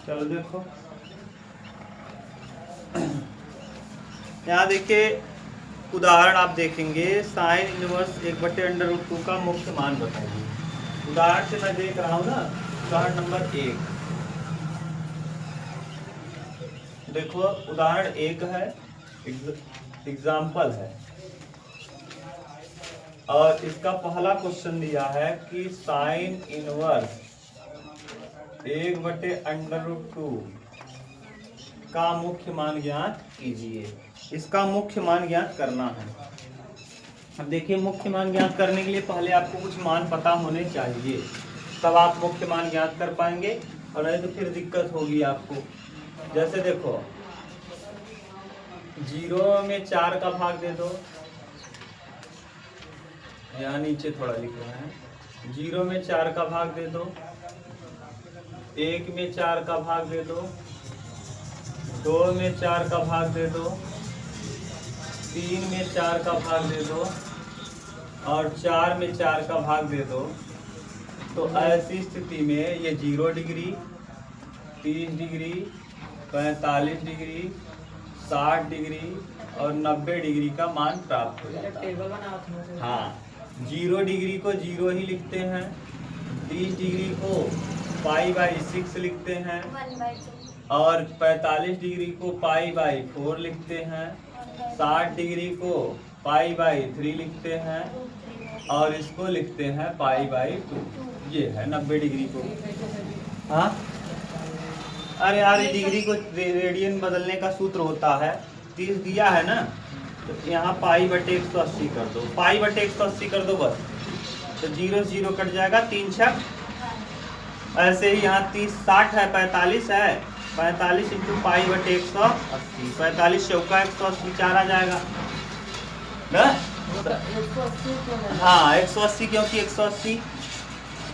चलो देखो यहाँ देखिए उदाहरण आप देखेंगे साइन इनवर्स 1/√2 का मुख्य मान बताइए। उदाहरण से मैं देख रहा हूँ ना, उदाहरण नंबर 1 देखो, उदाहरण 1 है, एग्जाम्पल है, और इसका पहला क्वेश्चन दिया है कि साइन इनवर्स 1/√2 का मुख्य मान ज्ञात कीजिए। इसका मुख्य मान ज्ञात करना है। अब देखिए, मुख्य मान ज्ञात करने के लिए पहले आपको कुछ मान पता होने चाहिए, तब आप मुख्य मान ज्ञात कर पाएंगे, और नहीं तो फिर दिक्कत होगी आपको। जैसे देखो, 0 में 4 का भाग दे दो, यहाँ नीचे थोड़ा लिख रहे हैं, 0 में 4 का भाग दे दो, 1 में 4 का भाग दे दो, 2 में 4 का भाग दे दो, 3 में 4 का भाग दे दो, और 4 में 4 का भाग दे दो। तो ऐसी स्थिति में ये 0 डिग्री, 30 डिग्री, 45 डिग्री, 60 डिग्री और 90 डिग्री का मान प्राप्त हो जाता है। हाँ, 0 डिग्री को 0 ही लिखते हैं, 30 डिग्री को π/6 लिखते हैं, और 45 डिग्री को π/4 लिखते हैं, 60 डिग्री को π/3 लिखते हैं, और इसको लिखते हैं π/2। ये है 90 डिग्री को। हाँ, अरे यार, डिग्री को रेडियन बदलने का सूत्र होता है, 30 दिया है ना, तो यहाँ π/180 कर दो, π/180 कर दो बस, तो 0 0 कट जाएगा, 3 6। ऐसे ही यहाँ 30 60 है, 45 है, 45 इंटू π/180, 45 चौका 180, 4 आ जाएगा ना। हाँ, 180, क्योंकि 180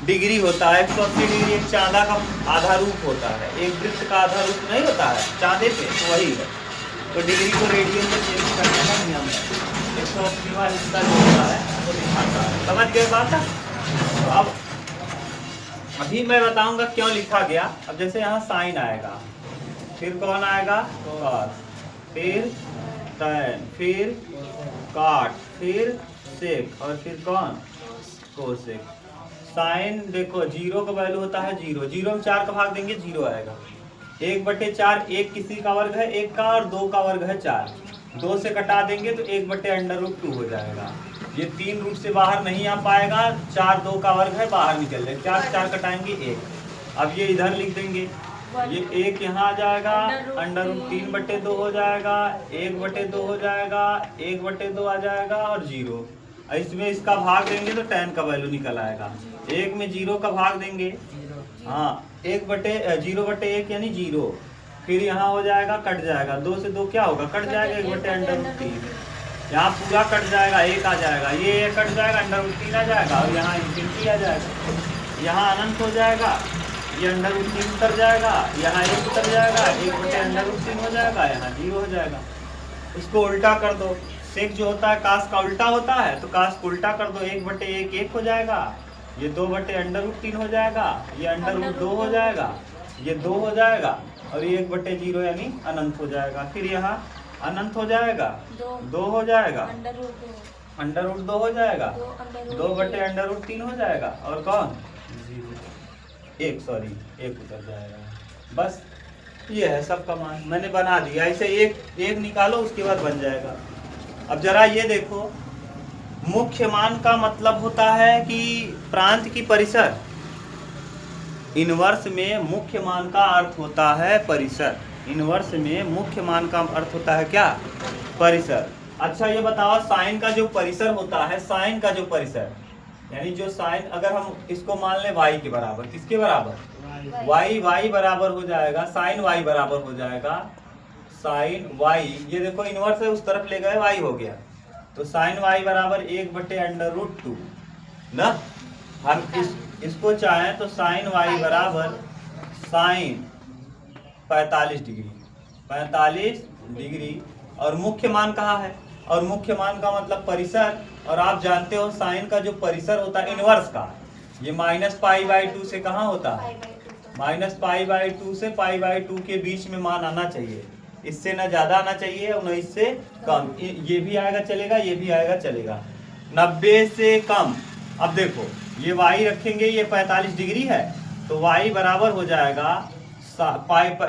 डिग्री होता है। 180 डिग्री एक चांदा का आधा रूप होता है, एक वृत्त का आधा रूप नहीं होता है चांदे पे, तो वही है। तो डिग्री को रेडियन में चेंज करने का नियम है, 180वां हिस्सा जो होता है वो दिखाता है। समझ गए बात है? तो अब अभी मैं बताऊंगा क्यों लिखा गया। अब जैसे यहाँ साइन आएगा, फिर कौन आएगा, कॉस, फिर tan, फिर काट, फिर सेक, और फिर कौन, कोसेक। साइन देखो, 0 का वैल्यू होता है 0, 0 में 4 का भाग देंगे 0 आएगा। 1/4, 1 किसी का वर्ग है 1 का, और 2 का वर्ग है 4, 2 से कटा देंगे तो 1/√2 हो जाएगा। ये 3 रूट से बाहर नहीं आ पाएगा, 4 2 का वर्ग है, बाहर निकल जाए, 4 से 4 कटाएंगे 1। अब ये इधर लिख देंगे, ये 1 यहाँ आ जाएगा, √3/2 हो जाएगा, 1/2 हो जाएगा, 1/2 आ जाएगा, और 0। इसमें इसका भाग देंगे तो tan का वैल्यू निकल आएगा। 1 में 0 का भाग देंगे, हाँ, 0/1 यानी 0, फिर यहाँ हो जाएगा, कट जाएगा, 2 से 2 क्या होगा, कट जाएगा, 1/√3, यहाँ पूरा कट जाएगा, 1 आ जाएगा, ये कट जाएगा, √3 आ जाएगा, और यहाँ इन्फिनिटी आ जाएगा, यहाँ अनंत हो जाएगा, ये √3 उतर जाएगा, यहाँ 1 उतर जाएगा, 1/√3 हो जाएगा, यहाँ 0 हो जाएगा। इसको उल्टा कर दो, सेक जो होता है कास का उल्टा होता है, तो कास को उल्टा कर दो, 1/1 1 हो जाएगा, ये 2/√3 हो जाएगा, ये √2 हो जाएगा, ये 2 हो जाएगा, और ये 1/0 यानी अनंत हो जाएगा। फिर यहाँ अनंत हो जाएगा, 2 हो जाएगा, √2 हो जाएगा, 2/√3 हो जाएगा, और कौन, 1 उतर जाएगा। बस ये है सबका मान, मैंने बना दिया। ऐसे एक निकालो, उसके बाद बन जाएगा। अब जरा ये देखो, मुख्य मान का मतलब होता है कि प्रांत की परिसर। इनवर्स में मुख्य मान का अर्थ होता है परिसर। इनवर्स में मुख्य मान का अर्थ होता है क्या, परिसर। अच्छा ये बताओ, साइन का जो परिसर होता है, साइन का जो परिसर यानी जो साइन, अगर हम इसको मान लें y के बराबर, किसके बराबर, y बराबर हो जाएगा, साइन y बराबर हो जाएगा, साइन y, ये देखो इनवर्स है, उस तरफ ले गए y हो गया, तो साइन y बराबर 1/√2 ना। हम इसको चाहें तो साइन y बराबर साइन 45 डिग्री, और मुख्य मान कहाँ है, और मुख्य मान का मतलब परिसर। और आप जानते हो साइन का जो परिसर होता है इनवर्स का, ये -π/2 से कहाँ होता है, -π/2 से π/2 के बीच में मान आना चाहिए, इससे ना ज्यादा आना चाहिए और न इससे कम। ये भी आएगा चलेगा, ये भी आएगा चलेगा। 90 से कम। अब देखो ये y रखेंगे, ये 45 डिग्री है तो y बराबर हो जाएगा,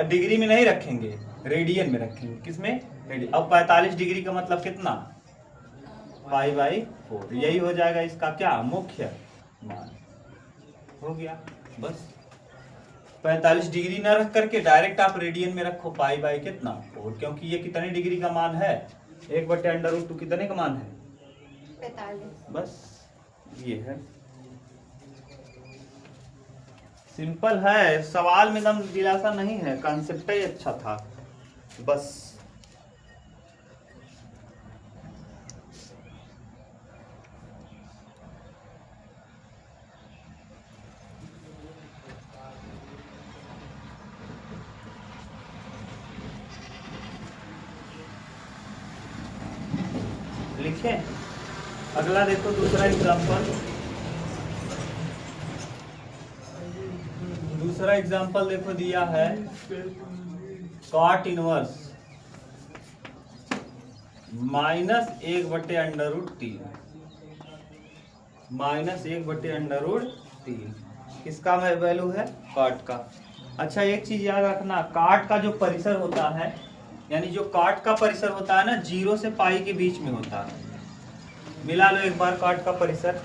डिग्री में नहीं रखेंगे, रेडियन में रखेंगे। किसमें? रेडियन। अब 45 डिग्री का मतलब कितना? π/4। यही हो जाएगा इसका क्या? मुख्य मान। हो गया बस। 45 डिग्री न रख करके डायरेक्ट आप रेडियन में रखो π/कितना 4, क्योंकि ये कितने डिग्री का मान है? 1/√2 कितने का मान है? 45। बस ये है, सिंपल है। सवाल में एकदम दिलासा नहीं है, कॉन्सेप्ट ही अच्छा था बस। लिखें। अगला देखो दूसरा एग्जांपल। दूसरा एग्जांपल देखो दिया है cot इनवर्स -1/√3 -1/√3 किसका वैल्यू है? cot का। अच्छा एक चीज याद रखना, cot का जो परिसर होता है, यानी जो cot का परिसर होता है ना, 0 से पाई के बीच में होता है। मिला लो एक बार cot का परिसर।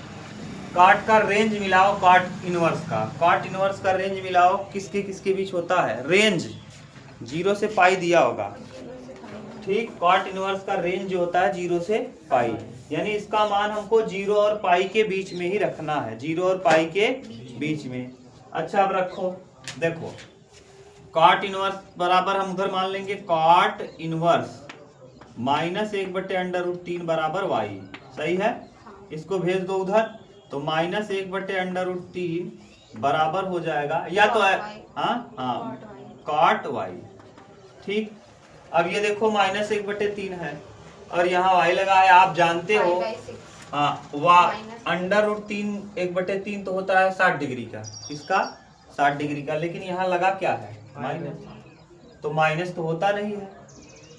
cot का रेंज मिलाओ cot इनवर्स का। cot इनवर्स का रेंज मिलाओ, किसके किसके बीच होता है? रेंज 0 से पाई दिया होगा, ठीक। cot इनवर्स का रेंज जो होता है 0 से पाई, यानी इसका मान हमको 0 और पाई के बीच में ही रखना है, 0 और पाई के बीच में। अच्छा अब रखो, देखो cot इनवर्स बराबर हम उधर मान लेंगे cot इनवर्स -1/√3 बराबर y। सही है? इसको भेज दो उधर, तो -1/√3 बराबर हो जाएगा, या तो हाँ cot y, ठीक। अब ये देखो -1/3 है और यहाँ y लगा है, आप जानते हो हाँ, √3 1/3 तो होता है 60 डिग्री का, इसका 60 डिग्री का, लेकिन यहाँ लगा क्या है? माइनस, तो माइनस तो होता नहीं है।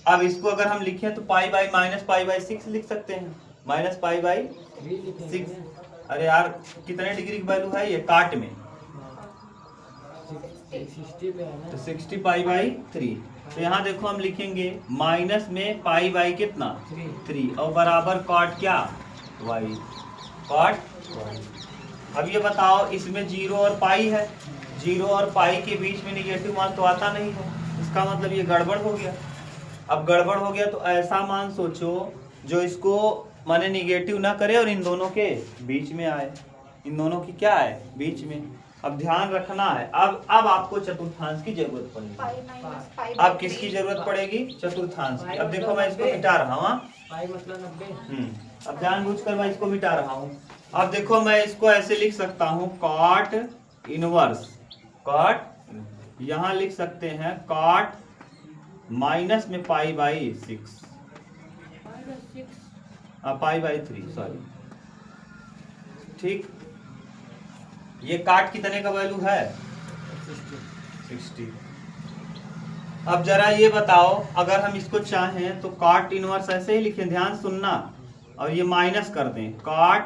अब इसको अगर हम लिखें तो π/-π/6 लिख सकते हैं, -π/6। अरे यार कितने डिग्री की वैल्यू है ये काट में? तो 60 π/3। तो यहाँ देखो हम लिखेंगे माइनस में π/कितना? 3 और बराबर कॉट क्या? y, cot y। अब ये बताओ इसमें 0 और पाई है, 0 और पाई के बीच में निगेटिव मान तो आता नहीं है, इसका मतलब ये गड़बड़ हो गया। अब गड़बड़ हो गया तो ऐसा मान सोचो जो इसको माने निगेटिव ना करे और इन दोनों के बीच में आए, इन दोनों की क्या है? बीच में। अब ध्यान रखना है, अब आपको चतुर्थांश की जरूरत पड़ेगी। अब किसकी जरूरत पड़ेगी? चतुर्थांश की। अब देखो मैं इसको मिटा रहा हूँ, अब जानबूझकर मैं इसको मिटा रहा हूँ। अब देखो मैं इसको ऐसे लिख सकता हूँ cot इनवर्स, cot यहाँ लिख सकते हैं cot माइनस में π/6 π/3 सॉरी, ठीक। ये काट कितने का वैल्यू है? 60। अब जरा ये बताओ अगर हम इसको चाहें तो cot इनवर्स ऐसे ही लिखें, ध्यान सुनना, और ये माइनस कर दें, cot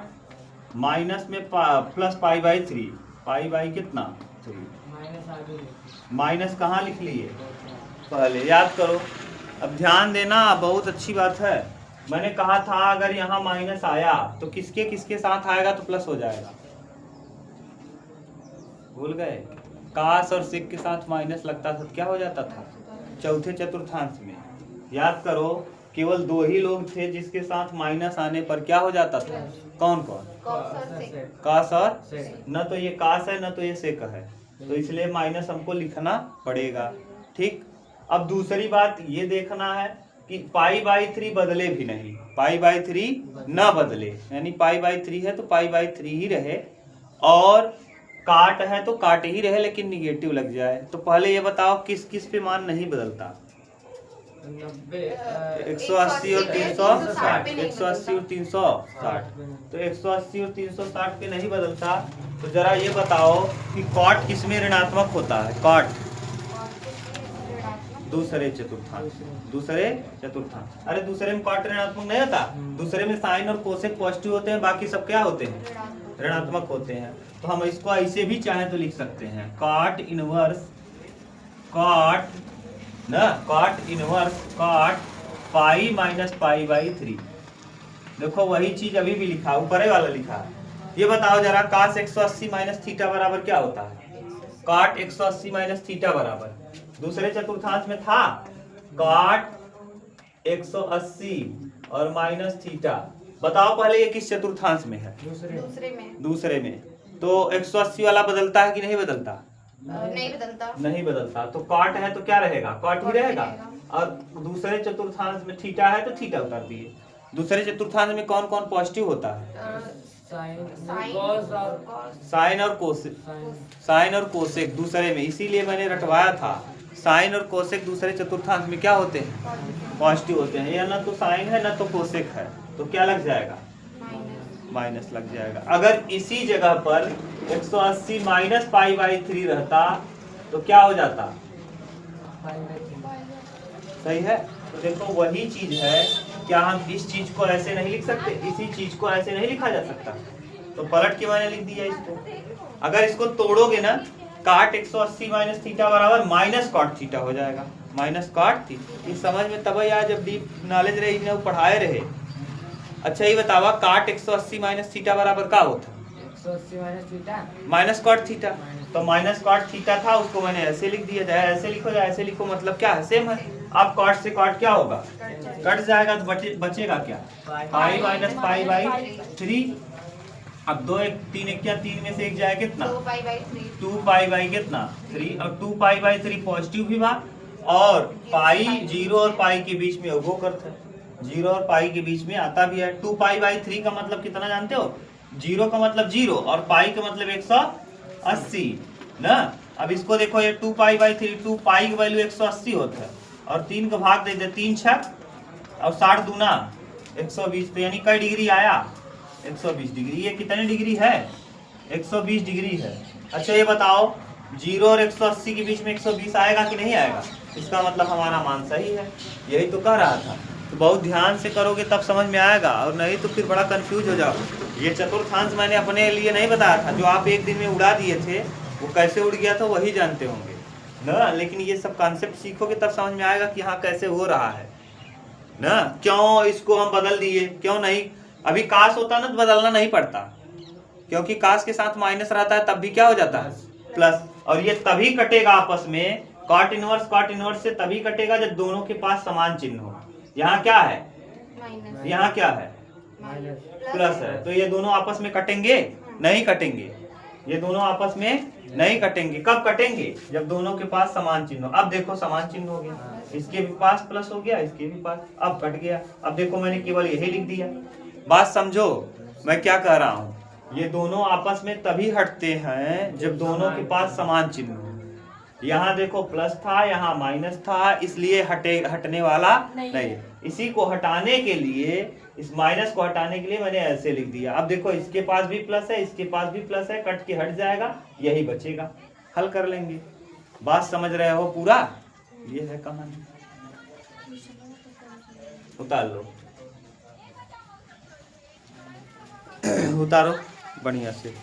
माइनस में प्लस π/3, π/कितना? 3। माइनस कहाँ लिख लिए? पहले याद करो। अब ध्यान देना, बहुत अच्छी बात है। मैंने कहा था अगर यहाँ माइनस आया तो किसके किसके साथ आएगा? तो प्लस हो जाएगा। भूल गए? काश और सेक के साथ माइनस लगता था क्या हो जाता था? चौथे चतुर्थांश में। याद करो केवल 2 ही लोग थे जिसके साथ माइनस आने पर क्या हो जाता था? कौन कौन? काश और न तो ये काश है न तो ये सेक है, तो इसलिए माइनस हमको लिखना पड़ेगा, ठीक। अब दूसरी बात ये देखना है कि π/3 बदले भी नहीं, π/3 न बदले, यानी π/3 है तो π/3 ही रहे, और काट है तो काट ही रहे लेकिन निगेटिव लग जाए। तो पहले ये बताओ किस किस पे मान नहीं बदलता? 180 और 360, 180 और 360, तो 180 और 360 पे नहीं बदलता। तो जरा ये बताओ कि कॉट किसमें ऋणात्मक होता है? कॉट दूसरे चतुर्थांश। अरे दूसरे में कॉट ऋणात्मक नहीं होता, दूसरे में साइन और कोसेक पॉजिटिव होते हैं, बाकी सब क्या होते हैं? ऋणात्मक होते हैं। तो हम इसको ऐसे भी चाहें तो लिख सकते हैं, cot inverse cot pi minus pi by 3। देखो वही चीज अभी भी लिखा, ऊपर वाला लिखा है। ये बताओ जरा, cos 180 माइनस थीटा बराबर क्या होता है? cot 180 माइनस थीटा बराबर दूसरे चतुर्थांश में था cot 180 और माइनस थीटा। बताओ पहले ये किस चतुर्थांश में है? दूसरे में। तो 180 वाला बदलता है कि नहीं बदलता? नहीं बदलता। तो कॉट है तो क्या रहेगा? कॉट ही रहेगा। और दूसरे चतुर्थांश में थीटा है तो थीटा उतार दिए। दूसरे चतुर्थांश में कौन कौन पॉजिटिव होता है? साइन और कोसेक दूसरे में, इसीलिए मैंने रटवाया था। साइन और कोसेक दूसरे चतुर्थांश में क्या होते हैं? पॉजिटिव होते हैं। या ना तो साइन है ना तो कोसेक है, तो क्या लग जाएगा? माइनस लग जाएगा। अगर इसी जगह पर 180 माइनस पाई बाई 3 रहता तो क्या हो जाता? सही है। तो देखो वही चीज है, क्या हम इस चीज को ऐसे नहीं लिख सकते? इसी चीज को ऐसे नहीं लिखा जा सकता, तो पलट के मैंने लिख दिया इसको। अगर इसको तोड़ोगे ना, काट 180 माइनस थीटा बराबर माइनस कॉट थीटा हो जाएगा। माइनस कॉट थीटा, इस समझ में तब यार जब डीप नॉलेज रही ना, वो पढ़ाए रहे। अच्छा ये बतावा, काट 180 माइनस थीटा बराबर क्या होता? 180 minus theta minus cot theta. तो माइनस कॉट थीटा था, उसको मैंने ऐसे लिख दिया। जाए ऐसे लिखो या ऐसे लिखो, मतलब क्या है? सेम है। अब कॉट से कॉट क्या होगा? कट जाएगा, तो बचेगा क्या? पाई माइनस पाई बाई 3। अब 2 1 3 1 क्या 3 में से 1 जाए कितना? 2 पाई बाई कितना? 3। और 2 पाई बाई 3 पॉजिटिव भी बा, और पाई 0 और पाई के बीच में वो करता है, 0 और पाई के बीच में आता भी है। 2 पाई बाई 3 का मतलब कितना जानते हो? 0 का मतलब 0 और पाई का मतलब 180 ना। अब इसको देखो, ये 2 पाई बाई 3, 2 पाई की वैल्यू 180 होता है, और 3 का भाग दे दे, 3 6 और 60 दूना 120। तो यानी कई डिग्री आया? 120 डिग्री। ये कितने डिग्री है? 120 डिग्री है। अच्छा ये बताओ, 0 और 180 के बीच में 120 आएगा कि नहीं आएगा? इसका मतलब हमारा मान सही है। यही तो कह रहा था। तो बहुत ध्यान से करोगे तब समझ में आएगा, और नहीं तो फिर बड़ा कंफ्यूज हो जाओ। ये चतुर्थांश मैंने अपने लिए नहीं बताया था, जो आप एक दिन में उड़ा दिए थे, वो कैसे उड़ गया था वही जानते होंगे ना। लेकिन ये सब कॉन्सेप्ट सीखोगे तब समझ में आएगा कि हाँ कैसे हो रहा है ना। क्यों इसको हम बदल दिए, क्यों नहीं? अभी काश होता ना तो बदलना नहीं पड़ता, क्योंकि काश के साथ माइनस रहता है, तब भी क्या हो जाता है? प्लस। और ये तभी कटेगा आपस में, कॉट इनवर्स से तभी कटेगा जब दोनों के पास समान चिन्ह हो। यहाँ क्या है? यहाँ क्या है? प्लस है। तो ये दोनों आपस में कटेंगे? नहीं कटेंगे। ये दोनों आपस में नहीं कटेंगे। कब कटेंगे? जब दोनों के पास समान चिन्ह हो। अब देखो समान चिन्ह हो गया, इसके भी पास प्लस हो गया, इसके भी पास, अब कट गया। अब देखो मैंने केवल यही लिख दिया। बात समझो मैं क्या कह रहा हूँ। ये दोनों आपस में तभी हटते हैं जब दोनों के पास समान चिन्ह हो। यहाँ देखो प्लस था, यहाँ माइनस था, इसलिए हटने वाला नहीं। इसी को हटाने के लिए, इस माइनस को हटाने के लिए मैंने ऐसे लिख दिया। अब देखो इसके पास भी प्लस है, इसके पास भी प्लस है, कट के हट जाएगा, यही बचेगा। हल कर लेंगे। बात समझ रहे हो पूरा? ये है कहानी। उतार लो, उतारो बढ़िया से।